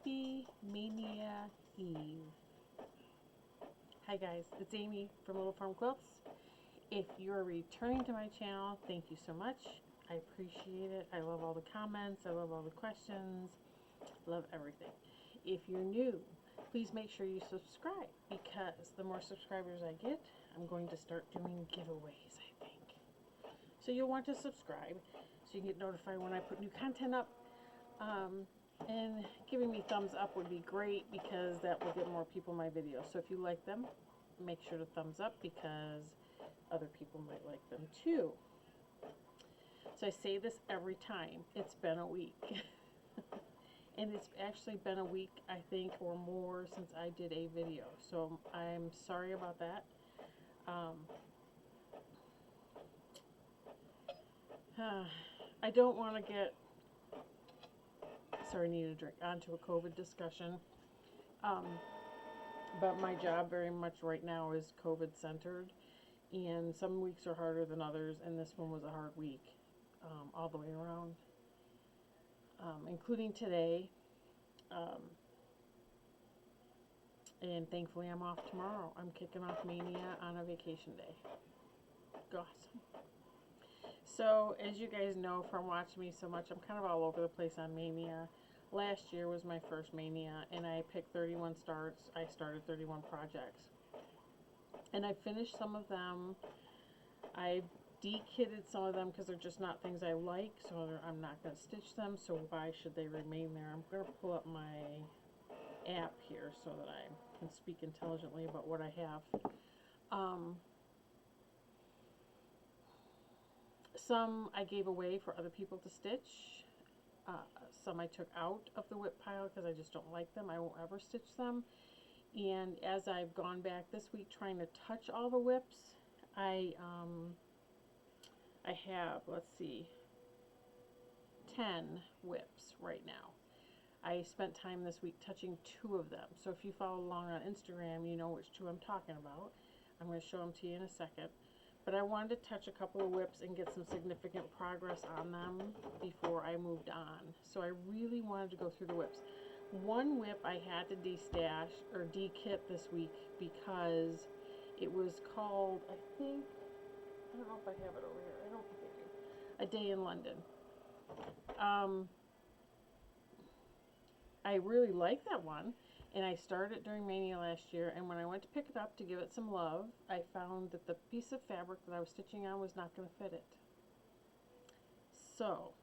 Happy Maynia Eve. Hi guys, it's Amy from Little Farm Quilts. If you're returning to my channel, thank you so much. I appreciate it. I love all the comments. I love all the questions. Love everything. If you're new, please make sure you subscribe, because the more subscribers I get, I'm going to start doing giveaways, I think. So you'll want to subscribe so you can get notified when I put new content up. And giving me thumbs up would be great, because that will get more people my videos. So if you like them, make sure to thumbs up, because other people might like them too. So I say this every time. It's been a week. And it's actually been a week, I think, or more since I did a video. So I'm sorry about that. I don't want to get, sorry, I need a drink, onto a COVID discussion. But my job very much right now is COVID centered. And some weeks are harder than others, and this one was a hard week all the way around. Including today, and thankfully I'm off tomorrow. I'm kicking off Maynia on a vacation day. Awesome. So as you guys know from watching me so much, I'm kind of all over the place on Maynia. Last year was my first Maynia, and I picked 31 starts. I started 31 projects, and I finished some of them. I de-kitted some of them because they're just not things I like, so I'm not going to stitch them, so why should they remain there? I'm going to pull up my app here so that I can speak intelligently about what I have. Some I gave away for other people to stitch. Some I took out of the whip pile because I just don't like them. I won't ever stitch them. And as I've gone back this week trying to touch all the whips, I have, let's see, 10 whips right now. I spent time this week touching 2 of them. So if you follow along on Instagram, you know which 2 I'm talking about. I'm going to show them to you in a second. But I wanted to touch a couple of whips and get some significant progress on them before I moved on. So I really wanted to go through the whips. One whip I had to de-stash or de-kit this week because it was called, I think, I don't know if I have it over here. I don't think I do. A Day in London. I really like that one, and I started it during Maynia last year, and when I went to pick it up to give it some love, I found that the piece of fabric that I was stitching on was not going to fit it. So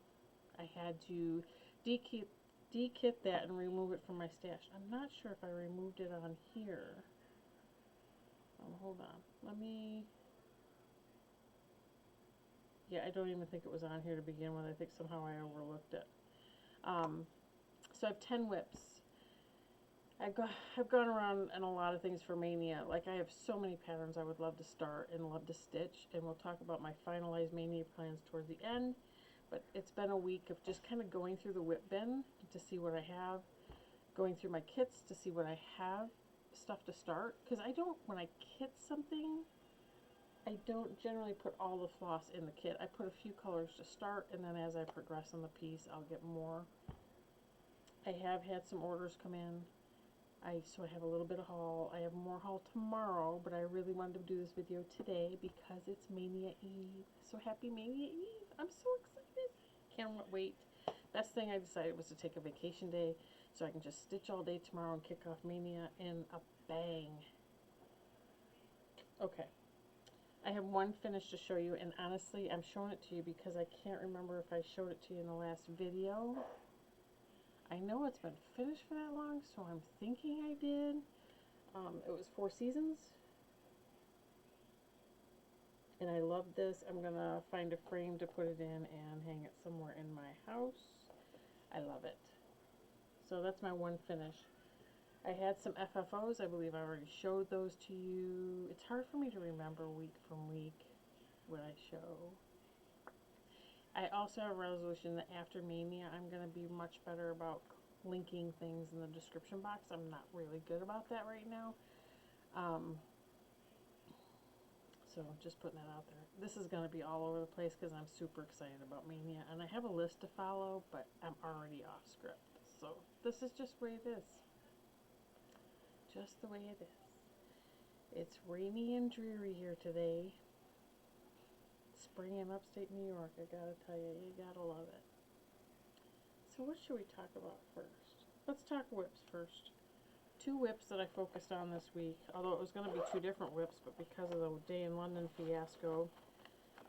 I had to de-kit that and remove it from my stash. I'm not sure if I removed it on here. Hold on. Let me... Yeah, I don't even think it was on here to begin with. I think somehow I overlooked it. So I have 10 whips. I've gone around in a lot of things for Maynia. Like, I have so many patterns I would love to start and love to stitch, and we'll talk about my finalized Maynia plans towards the end. But it's been a week of just kind of going through the whip bin to see what I have, going through my kits to see what I have, stuff to start. Because I don't, when I kit something, I don't generally put all the floss in the kit. I put a few colors to start, and then as I progress on the piece, I'll get more. I have had some orders come in, so I have a little bit of haul. I have more haul tomorrow, but I really wanted to do this video today because it's Maynia Eve. So happy Maynia Eve. I'm so excited. Can't wait. Best thing I decided was to take a vacation day so I can just stitch all day tomorrow and kick off Maynia in a bang. Okay. I have one finished to show you, and honestly, I'm showing it to you because I can't remember if I showed it to you in the last video. I know it's been finished for that long, so I'm thinking I did. It was 4 Seasons. And I love this. I'm going to find a frame to put it in and hang it somewhere in my house. I love it. So that's my one finish. I had some FFOs. I believe I already showed those to you. It's hard for me to remember week from week what I show. I also have a resolution that after Maynia, I'm going to be much better about linking things in the description box. I'm not really good about that right now. So just putting that out there. This is going to be all over the place because I'm super excited about Maynia. And I have a list to follow, but I'm already off script. also. This is just the way it is. Just the way it is. It's rainy and dreary here today. Spring in upstate New York, I gotta tell you, you gotta love it. So what should we talk about first? Let's talk whips first. 2 whips that I focused on this week, although it was going to be 2 different whips, but because of the Day in London fiasco,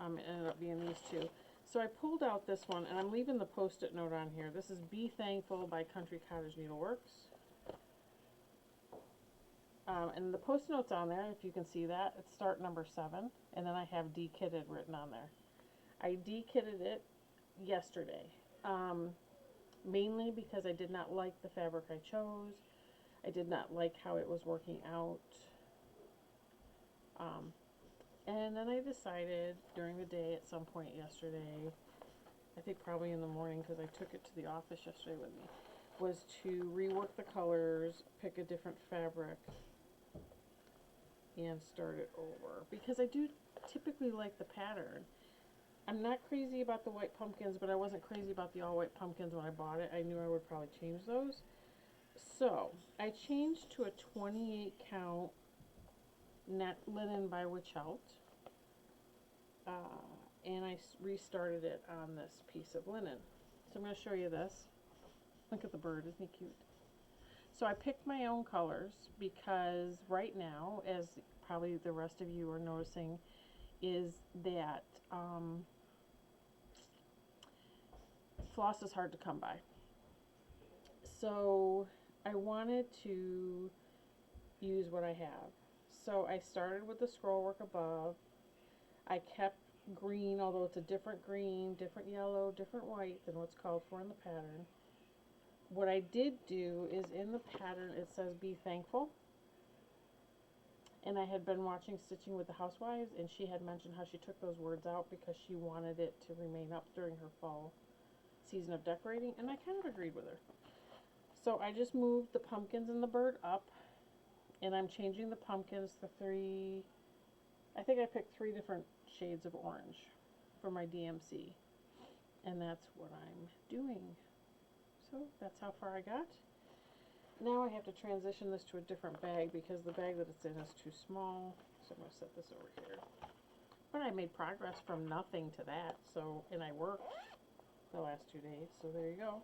it ended up being these 2. So I pulled out this one, and I'm leaving the post-it note on here. This is Be Thankful by Country Cottage Needleworks. And the post-it note's on there, if you can see that. It's start number 7, and then I have dekitted written on there. I dekitted it yesterday, mainly because I did not like the fabric I chose. I did not like how it was working out. And then I decided during the day at some point yesterday, I think probably in the morning because I took it to the office yesterday with me, was to rework the colors, pick a different fabric, and start it over. Because I do typically like the pattern. I'm not crazy about the white pumpkins, but I wasn't crazy about the all white pumpkins when I bought it. I knew I would probably change those. So I changed to a 28 count net linen by Wichelt, and I restarted it on this piece of linen. So I'm going to show you this. Look at the bird, isn't he cute? So I picked my own colors because right now, as probably the rest of you are noticing, is that floss is hard to come by. So I wanted to use what I have. So I started with the scroll work above. I kept green, although it's a different green, different yellow, different white than what's called for in the pattern. What I did do is in the pattern it says Be Thankful. And I had been watching Stitching with the Housewives, and she had mentioned how she took those words out because she wanted it to remain up during her fall season of decorating, and I kind of agreed with her. So I just moved the pumpkins and the bird up, and I'm changing the pumpkins to 3, I think I picked 3 different shades of orange for my DMC, and that's what I'm doing. So that's how far I got. Now I have to transition this to a different bag because the bag that it's in is too small, so I'm going to set this over here. But I made progress from nothing to that, so, and I worked the last 2 days, so there you go.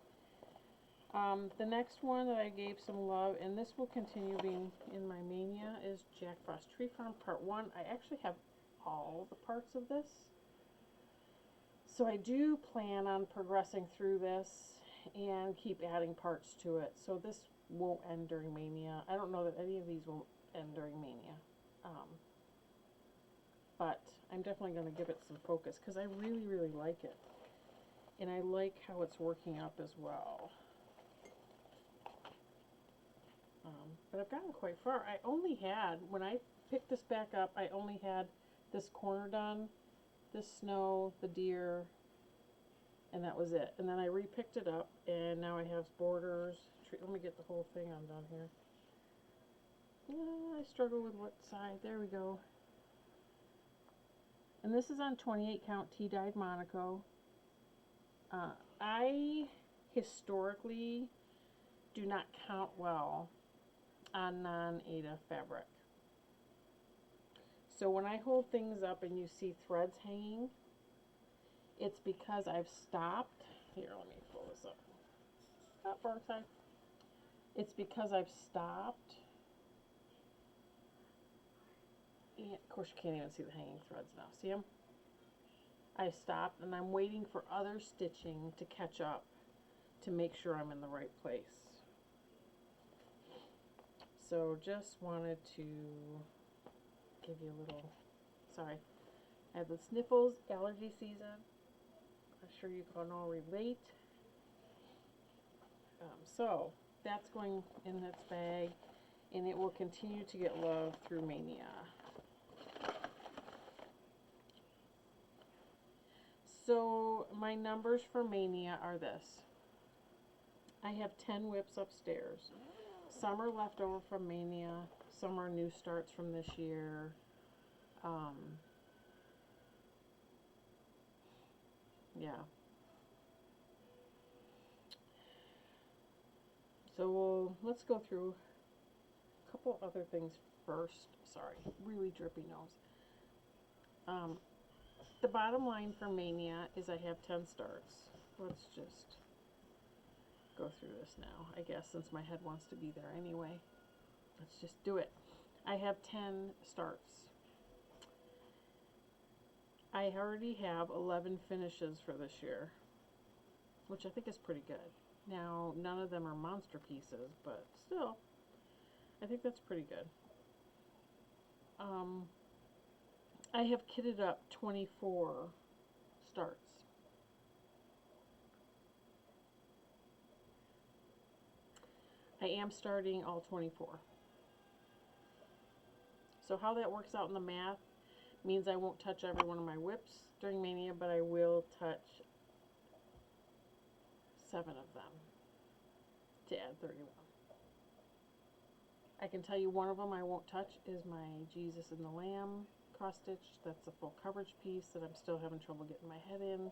The next one that I gave some love, and this will continue being in my Maynia, is Jack Frost Tree Farm Part 1. I actually have all the parts of this. So I do plan on progressing through this and keep adding parts to it. So this won't end during Maynia. I don't know that any of these will end during Maynia. But I'm definitely going to give it some focus because I really, really like it. And I like how it's working up as well. But I've gotten quite far. I only had, when I picked this back up, I only had this corner done, this snow, the deer, and that was it. And then I re-picked it up, and now I have borders. Let me get the whole thing undone here. I struggle with what side. There we go. And this is on 28 count tea-dyed Monaco. I historically do not count well on non-Aida fabric. So when I hold things up and you see threads hanging, it's because I've stopped. Here, let me pull this up. Oh, wrong side. It's because I've stopped. And of course, you can't even see the hanging threads now. See them? I stopped and I'm waiting for other stitching to catch up to make sure I'm in the right place. So just wanted to give you a little, sorry, I have the sniffles, allergy season. I'm sure you can all relate. So that's going in this bag, and it will continue to get love through Maynia. So my numbers for Maynia are this. I have 10 whips upstairs. Some are left over from Maynia. Some are new starts from this year. Yeah. So let's go through a couple other things first. Sorry, really drippy nose. The bottom line for Maynia is I have 10 starts. Let's just go through this now, I guess, since my head wants to be there anyway. Let's just do it. I have 10 starts. I already have 11 finishes for this year, which I think is pretty good. Now, none of them are monster pieces, but still, I think that's pretty good. I have kitted up 24 starts. I am starting all 24. So how that works out in the math means I won't touch every one of my whips during Maynia, but I will touch 7 of them to add 31. I can tell you one of them I won't touch is my Jesus and the Lamb cross stitch. That's a full coverage piece that I'm still having trouble getting my head in.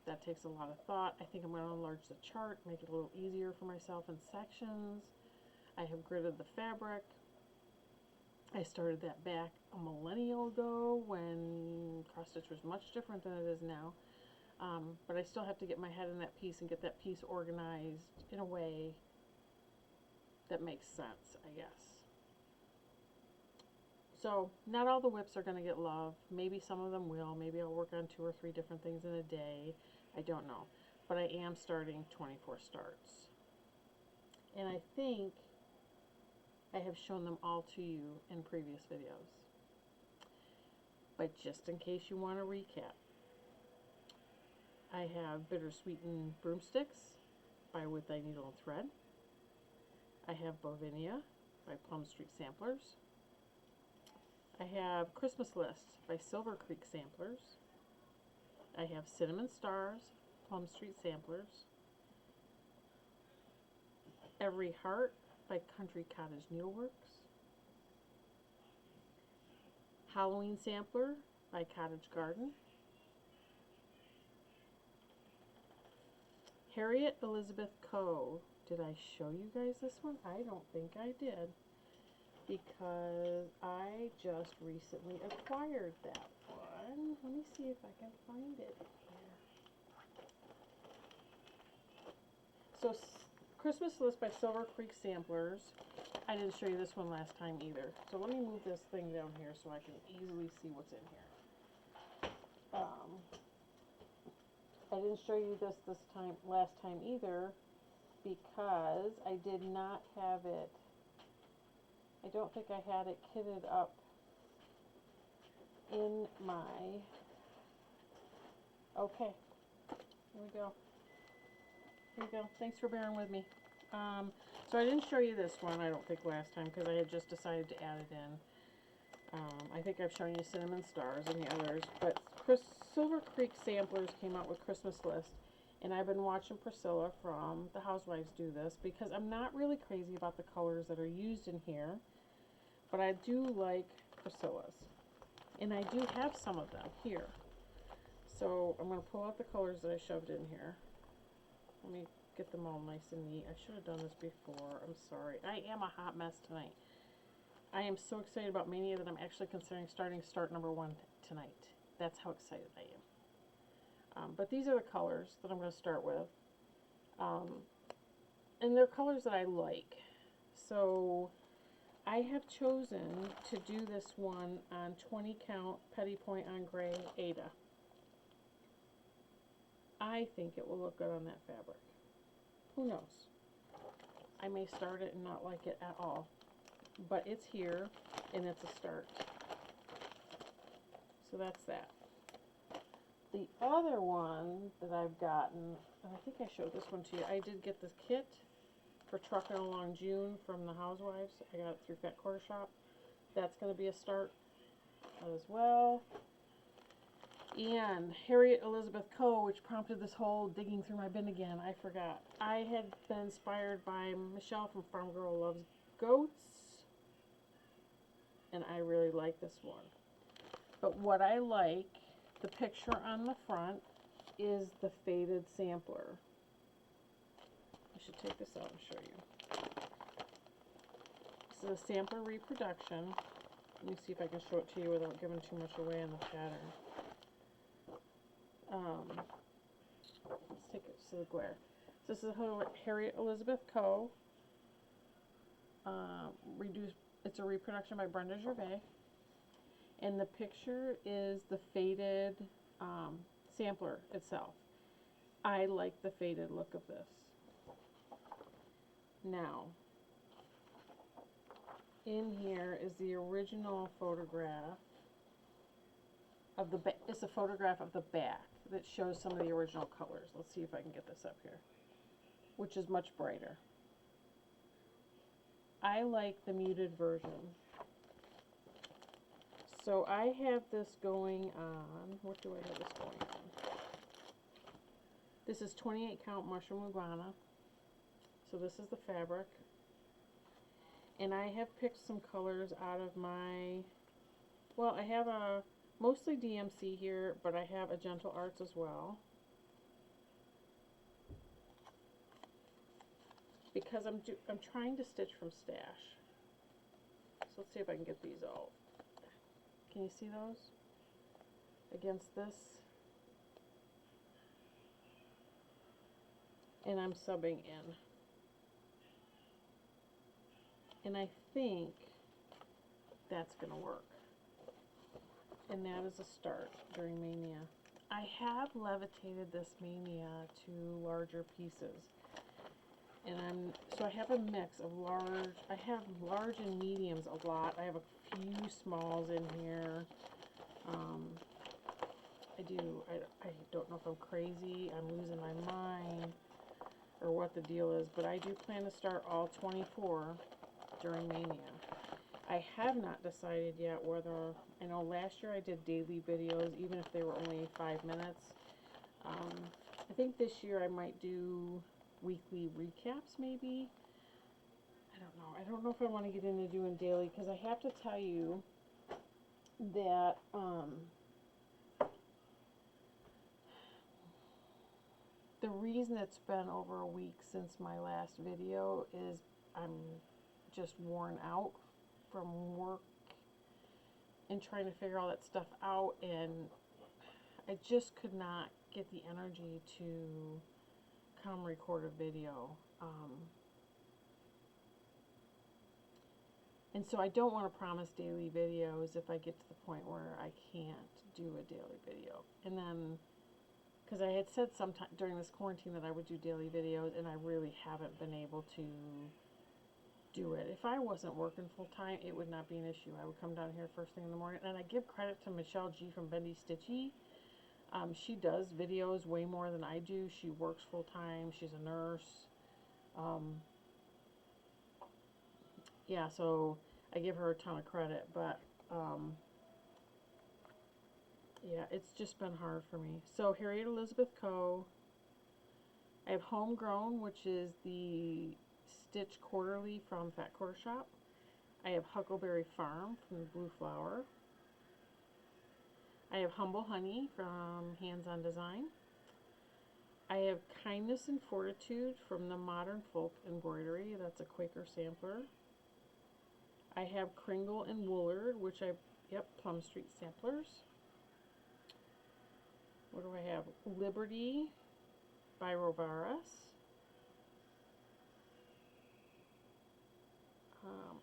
That takes a lot of thought. I think I'm going to enlarge the chart, make it a little easier for myself in sections. I have gridded the fabric. I started that back a millennial ago when cross stitch was much different than it is now. But I still have to get my head in that piece and get that piece organized in a way that makes sense, I guess. So not all the whips are going to get love. Maybe some of them will. Maybe I'll work on 2 or 3 different things in a day. I don't know. But I am starting 24 starts. And I think I have shown them all to you in previous videos. But just in case you want to recap, I have Bittersweetened Broomsticks by With Thy Needle and Thread. I have Bovinia by Plum Street Samplers. I have Christmas List by Silver Creek Samplers. I have Cinnamon Stars, Plum Street Samplers. Every Heart by Country Cottage Needleworks. Halloween Sampler by Cottage Garden. Harriet Elizabeth Coe. Did I show you guys this one? I don't think I did, because I just recently acquired that one. Let me see if I can find it here. So, Christmas List by Silver Creek Samplers. I didn't show you this one last time either. So let me move this thing down here so I can easily see what's in here. I didn't show you this last time either, because I did not have it. I don't think I had it kitted up in my, okay, here we go. Here we go. Thanks for bearing with me. So I didn't show you this one, I don't think, last time, because I had just decided to add it in. I think I've shown you Cinnamon Stars and the others, but Silver Creek Samplers came out with Christmas List, and I've been watching Priscilla from The Housewives do this, because I'm not really crazy about the colors that are used in here, but I do like Priscilla's, and I do have some of them here. So I'm going to pull out the colors that I shoved in here. Let me get them all nice and neat. I should have done this before. I'm sorry. I am a hot mess tonight. I am so excited about Maynia that I'm actually considering starting start number 1 tonight. That's how excited I am. But these are the colors that I'm going to start with. And they're colors that I like. So I have chosen to do this one on 20 count Petty Point on Gray Ada. I think it will look good on that fabric. Who knows? I may start it and not like it at all. But it's here, and it's a start. So that's that. The other one that I've gotten, and I think I showed this one to you, I did get this kit for Trucking Along June from the Housewives. I got it through Fat Quarter Shop. That's going to be a start as well. And Harriet Elizabeth Coe, which prompted this whole digging through my bin again, I forgot. I had been inspired by Michelle from Farm Girl Loves Goats, and I really like this one. But what I like, the picture on the front, is the faded sampler. I should take this out and show you. This is a sampler reproduction. Let me see if I can show it to you without giving too much away on the pattern. Let's take it to the glare. So this is Harriet Elizabeth Coe. It's a reproduction by Brenda Gervais. And the picture is the faded sampler itself. I like the faded look of this. Now, in here is the original photograph of the back. It's a photograph of the back that shows some of the original colors. Let's see if I can get this up here, which is much brighter. I like the muted version. So I have this going on, what do I have this going on? This is 28 count mushroom iguana. So this is the fabric. And I have picked some colors out of my, well, I have a mostly DMC here, but I have a Gentle Arts as well. Because I'm trying to stitch from stash. So let's see if I can get these out. Can you see those against this? And I'm subbing in. And I think that's going to work. And that is a start during Maynia. I have levitated this Maynia to larger pieces. And so I have a mix of large, I have large and mediums a lot. I have a few smalls in here. I don't know if I'm crazy, I'm losing my mind, or what the deal is, but I do plan to start all 24 during Maynia. I have not decided yet whether, I know last year I did daily videos, even if they were only 5 minutes. I think this year I might do weekly recaps maybe. I don't know. I don't know if I want to get into doing daily, because I have to tell you that the reason it's been over a week since my last video is I'm just worn out from work and trying to figure all that stuff out, and I just could not get the energy to come record a video. And so I don't want to promise daily videos if I get to the point where I can't do a daily video. And then, because I had said sometime during this quarantine that I would do daily videos, and I really haven't been able to do it. If I wasn't working full time, it would not be an issue. I would come down here first thing in the morning, and I give credit to Michelle G from Bendy Stitchy. She does videos way more than I do. She works full time. She's a nurse. Yeah, so I give her a ton of credit, but yeah, it's just been hard for me. So Harriet Elizabeth Coe. I have Homegrown, which is the Stitch Quarterly from Fat Quarter Shop. I have Huckleberry Farm from the Blue Flower. I have Humble Honey from Hands On Design. I have Kindness and Fortitude from the Modern Folk Embroidery. That's a Quaker sampler. I have Kringle and Woolard, which Plum Street samplers. What do I have? Liberty by Rovaris.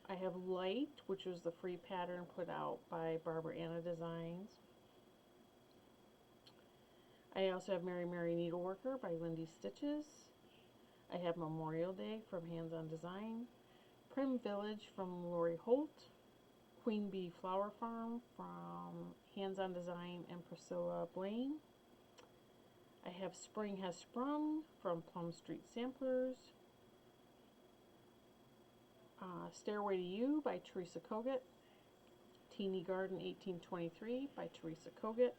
I have Light, which was the free pattern put out by Barbara Anna Designs. I also have Mary Mary Needleworker by Lindy Stitches. I have Memorial Day from Hands On Design. Prim Village from Lori Holt. Queen Bee Flower Farm from Hands On Design and Priscilla Blaine. I have Spring Has Sprung from Plum Street Samplers. Stairway to You by Teresa Kogut. Teeny Garden 1823 by Teresa Kogut.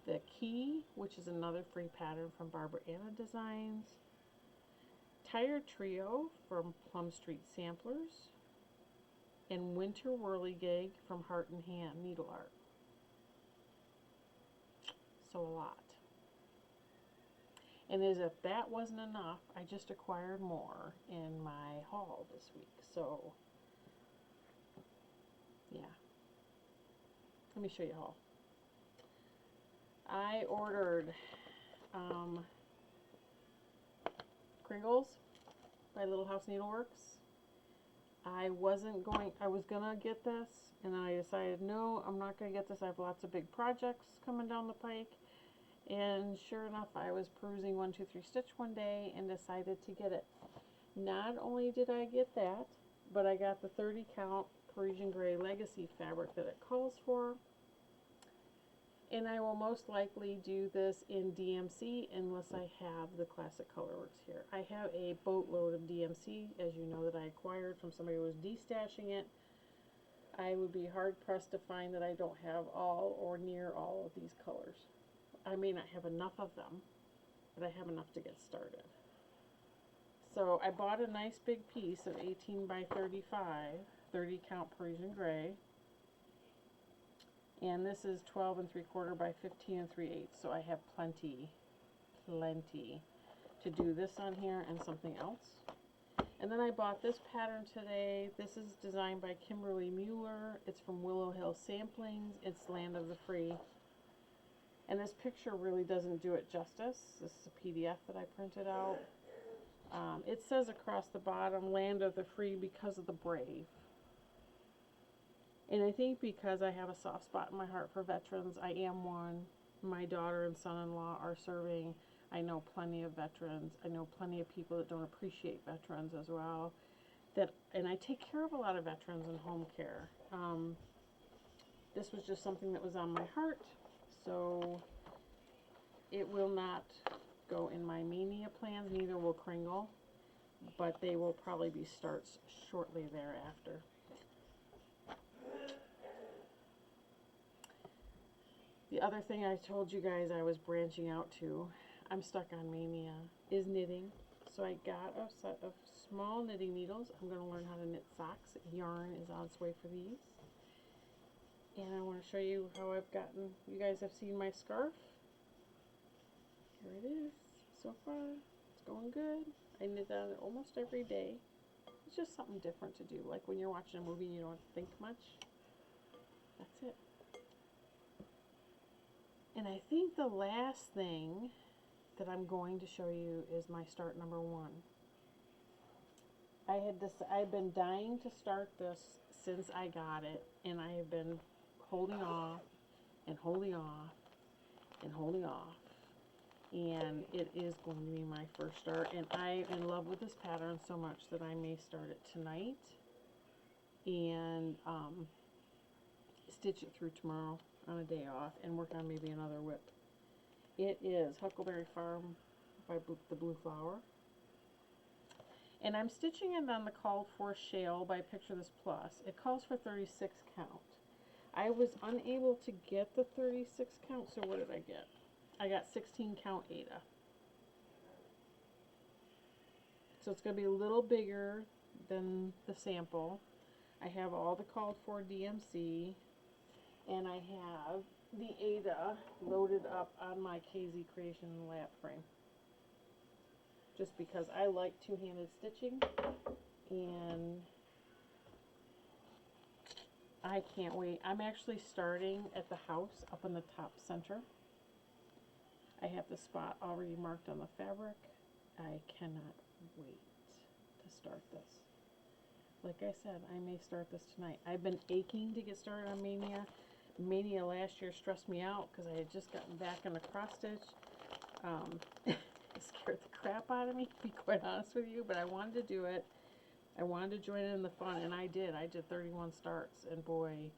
The Key, which is another free pattern from Barbara Anna Designs. Tired Trio from Plum Street Samplers. And Winter Whirligig from Heart and Hand Needle Art. So a lot. And as if that wasn't enough, I just acquired more in my haul this week. So, yeah. Let me show you a haul. I ordered Kringles by Little House Needleworks. I was gonna get this, and then I decided, no, I'm not gonna get this. I have lots of big projects coming down the pike. And sure enough, I was perusing 123 Stitch one day and decided to get it. Not only did I get that, but I got the 30 count Parisian Gray Legacy fabric that it calls for. And I will most likely do this in DMC unless I have the Classic Colorworks here. I have a boatload of DMC, as you know, that I acquired from somebody who was destashing it. I would be hard pressed to find that I don't have all or near all of these colors. I may not have enough of them, but I have enough to get started. So I bought a nice big piece of 18 by 35, 30 count Parisian Gray. And this is 12 3/4 by 15 3/8. So I have plenty to do this on here and something else. And then I bought this pattern today. This is designed by Kimberly Mueller. It's from Willow Hill Samplings. It's Land of the Free. And this picture really doesn't do it justice. This is a PDF that I printed out. It says across the bottom, Land of the Free because of the brave. And I think because I have a soft spot in my heart for veterans, I am one. My daughter and son-in-law are serving. I know plenty of veterans. I know plenty of people that don't appreciate veterans as well. And I take care of a lot of veterans in home care. This was just something that was on my heart. So it will not go in my Maynia plans, neither will Kringle, but they will probably be starts shortly thereafter. The other thing I told you guys I was branching out to, I'm stuck on Maynia, is knitting. So I got a set of small knitting needles. I'm going to learn how to knit socks. Yarn is on its way for these. And I want to show you how I've gotten, you guys have seen my scarf. Here it is. So far, it's going good. I knit on it almost every day. It's just something different to do. Like when you're watching a movie and you don't think much. That's it. And I think the last thing that I'm going to show you is my start number 1. I've been dying to start this since I got it, and I have been holding off and holding off and holding off, and it is going to be my first start. And I'm in love with this pattern so much that I may start it tonight and stitch it through tomorrow on a day off and work on maybe another whip. It is Huckleberry Farm by the Blue Flower. And I'm stitching it on the called for shale by Picture This Plus. It calls for 36 count. I was unable to get the 36 count, so what did I get? I got 16 count Ada. So it's going to be a little bigger than the sample. I have all the called for DMC, and I have the Ada loaded up on my KZ Creation lap frame. Just because I like two-handed stitching, and I can't wait. I'm actually starting at the house up in the top center. I have the spot already marked on the fabric. I cannot wait to start this. Like I said, I may start this tonight. I've been aching to get started on Maynia. Maynia last year stressed me out because I had just gotten back into cross stitch. It scared the crap out of me, to be quite honest with you, but I wanted to do it. I wanted to join in the fun, and I did. I did 31 starts, and boy,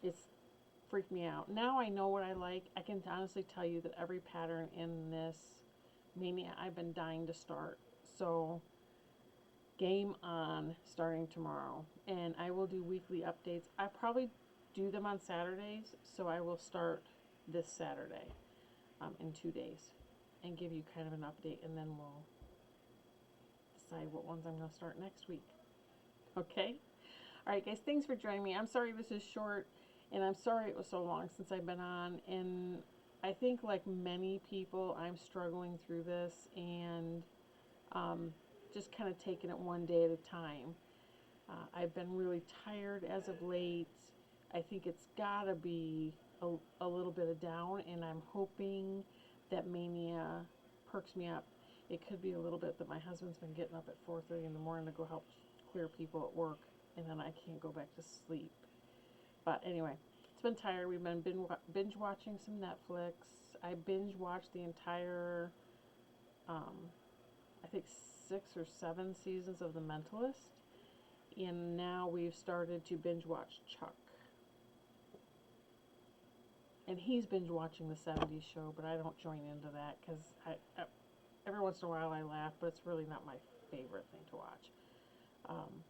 it's freaked me out. Now I know what I like. I can honestly tell you that every pattern in this Maynia I've been dying to start. So game on starting tomorrow, and I will do weekly updates. I probably do them on Saturdays, so I will start this Saturday in 2 days and give you kind of an update, and then we'll decide what ones I'm going to start next week. Okay? All right, guys, thanks for joining me. I'm sorry this is short. And I'm sorry it was so long since I've been on, and I think like many people, I'm struggling through this, and just kind of taking it one day at a time. I've been really tired as of late. I think it's gotta be a little bit of down, and I'm hoping that Mania perks me up. It could be a little bit that my husband's been getting up at 4:30 in the morning to go help clear people at work, and then I can't go back to sleep. But anyway, it's been tired. We've been binge watching some Netflix. I binge watched the entire, um, I think 6 or 7 seasons of The Mentalist, and now we've started to binge watch Chuck. And he's binge watching the 70s show, but I don't join into that because every once in a while I laugh, but it's really not my favorite thing to watch. Um,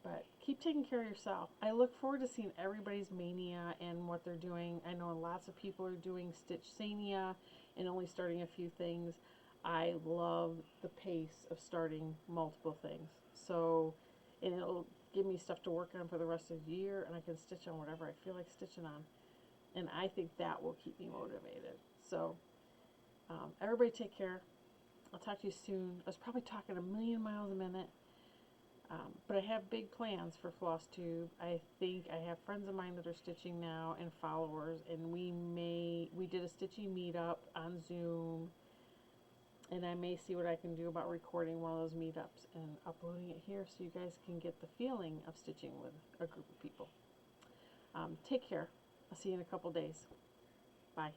but keep taking care of yourself. I look forward to seeing everybody's mania and what they're doing. I know lots of people are doing Stitch Sania and only starting a few things. I love the pace of starting multiple things. So, and it'll give me stuff to work on for the rest of the year, and I can stitch on whatever I feel like stitching on. And I think that will keep me motivated. So, everybody take care. I'll talk to you soon. I was probably talking a million miles a minute. But I have big plans for Flosstube. I think I have friends of mine that are stitching now and followers, and we did a stitching meetup on Zoom, and I may see what I can do about recording one of those meetups and uploading it here so you guys can get the feeling of stitching with a group of people. Take care. I'll see you in a couple days. Bye.